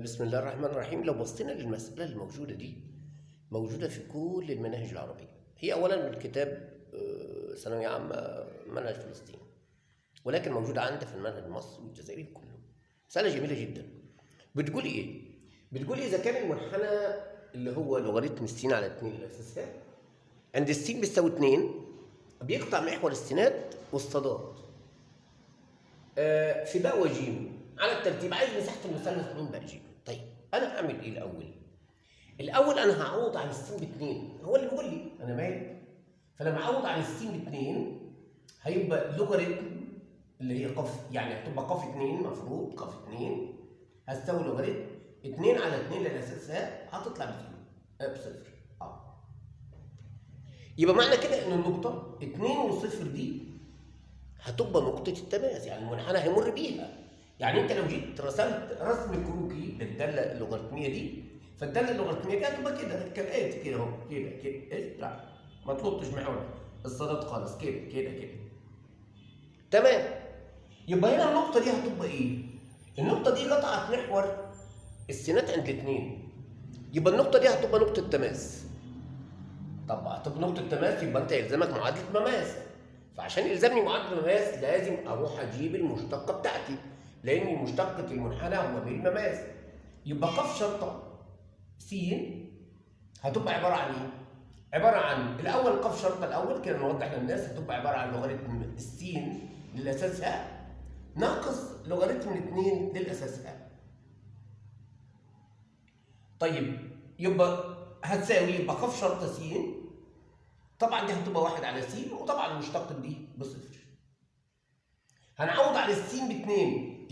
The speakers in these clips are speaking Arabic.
بسم الله الرحمن الرحيم. لو بصينا للمسألة الموجودة دي موجودة في كل المناهج العربية. هي أولا من كتاب ثانوية عامة منهج فلسطين، ولكن موجودة عندنا في المنهج المصري والجزائري كله. مسألة جميلة جدا. بتقول إيه؟ بتقول إذا كان المنحنى اللي هو لوغاريتم السين على 2 الأساسات عند السين بتساوي 2 بيقطع محور السينات والصادات في باء وجيم على الترتيب. عايز مساحة المثلث من باء جيم. طيب أنا هعمل إيه الأول؟ الأول أنا هعوض عن السين ب2، هو اللي بيقول لي أنا مالي. فلما أعوض عن السين ب2 هيبقى لوغاريتم اللي هي قاف، يعني هتبقى قاف 2 مفروض قاف 2 هتساوي لوغاريتم 2 على 2 للأساسات هتطلع بصفر. يبقى معنى كده إن النقطة 2 وصفر دي هتبقى نقطة التماس، يعني المنحنى هيمر بيها. يعني انت لو جيت رسمت رسم كروكي للدالة اللوغاريتمية دي، فالدالة اللوغاريتمية دي هتبقى كده كالآتي كده اهو، كده لا ما تلطش محور الصادات خالص، كده تمام. يبقى هنا النقطة دي هتبقى ايه؟ النقطة دي قطعت محور السينات عند الاثنين، يبقى النقطة دي هتبقى نقطة تماس. طب هتبقى نقطة تماس يبقى انت يلزمك معادلة مماس، فعشان يلزمني معادلة مماس لازم اروح اجيب المشتقة بتاعتي، لان مشتقة المنحنى هو بالمماس. يبقى قاف شرطة س هتبقى عبارة عن ايه؟ عبارة عن الأول قاف شرطة الأول كده نوضح للناس، هتبقى عبارة عن لوغاريتم السين للأساس ه ناقص لوغاريتم 2 للأساس ه. طيب يبقى هتساوي يبقى قاف شرطة س، طبعا دي هتبقى 1 على س، وطبعا المشتقة دي بصفر. هنعوض على السين ب2،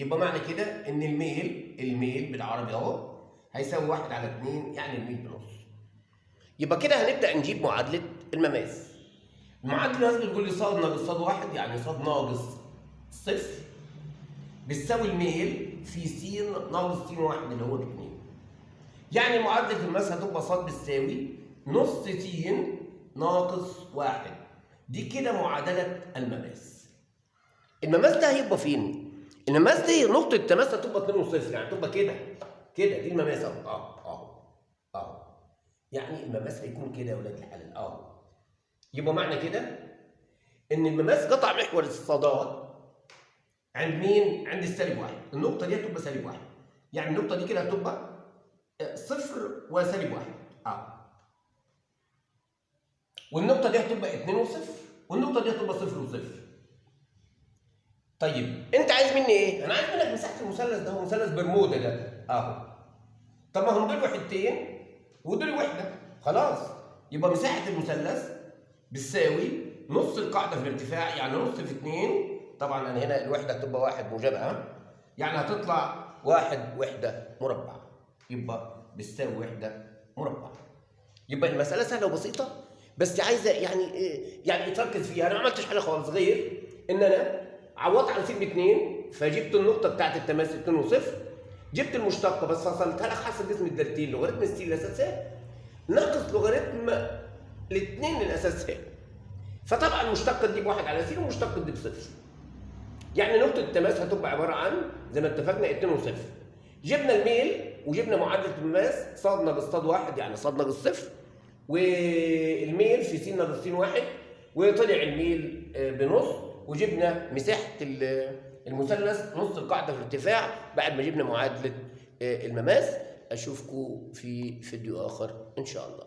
يبقى معنى كده ان الميل بالعربي اهو هيساوي 1 على 2، يعني الميل بنص. يبقى كده هنبدا نجيب معادله المماس. المعادله لازم تقول لي صاد ناقص صاد 1، يعني صاد ناقص صفر بتساوي الميل في س ناقص س 1 اللي هو ب2. يعني معادله المماس هتبقى صاد بتساوي نص س ناقص 1. دي كده معادله المماس. المماس ده هيبقى فين؟ المماس دي نقطة التماس هتبقى 2 وصفر، يعني هتبقى كده دي المماس اهو يعني المماس هيكون كده يا ولاد الحلال يبقى معنى كده ان المماس قطع محور الصادات عند مين؟ عند السالب 1. النقطة دي هتبقى سالب 1، يعني النقطة دي كده هتبقى صفر وسالب 1 والنقطة دي هتبقى 2 وصفر، والنقطة دي هتبقى صفر وصفر. طيب انت عايز مني ايه؟ انا عايز منك مساحه المثلث ده، هو مثلث برمودا ده اهو. طب ما هم دول وحدتين ودول وحده، خلاص. يبقى مساحه المثلث بتساوي نص القاعده في الارتفاع، يعني نص في 2. طبعا انا هنا الوحده هتبقى 1 موجبه، يعني هتطلع 1 وحده مربع، يبقى بتساوي وحده مربع. يبقى المساله سهله وبسيطه، بس عايزه يعني تركز فيها. انا ما عملتش حاجه خالص غير ان انا عوضت عن س ب2، فجبت النقطه بتاعت التماس 2 وصفر، جبت المشتقه بس فصلتها لك حسب اسم الدالتين لوغاريتم الس للاساس ه ناقص لوغاريتم الاثنين للاساس ه. فطبعا المشتقه دي ب1 على س والمشتقه دي بصفر، يعني نقطه التماس هتبقى عباره عن زي ما اتفقنا 2 وصفر. جبنا الميل وجبنا معادله المماس صاد ناقص صاد 1، يعني صاد ناقص صفر، والميل في س ناقص س 1، وطلع الميل بنص. وجبنا مساحة المثلث نص القاعدة في الارتفاع بعد ما جبنا معادلة المماس. أشوفكم في فيديو آخر إن شاء الله.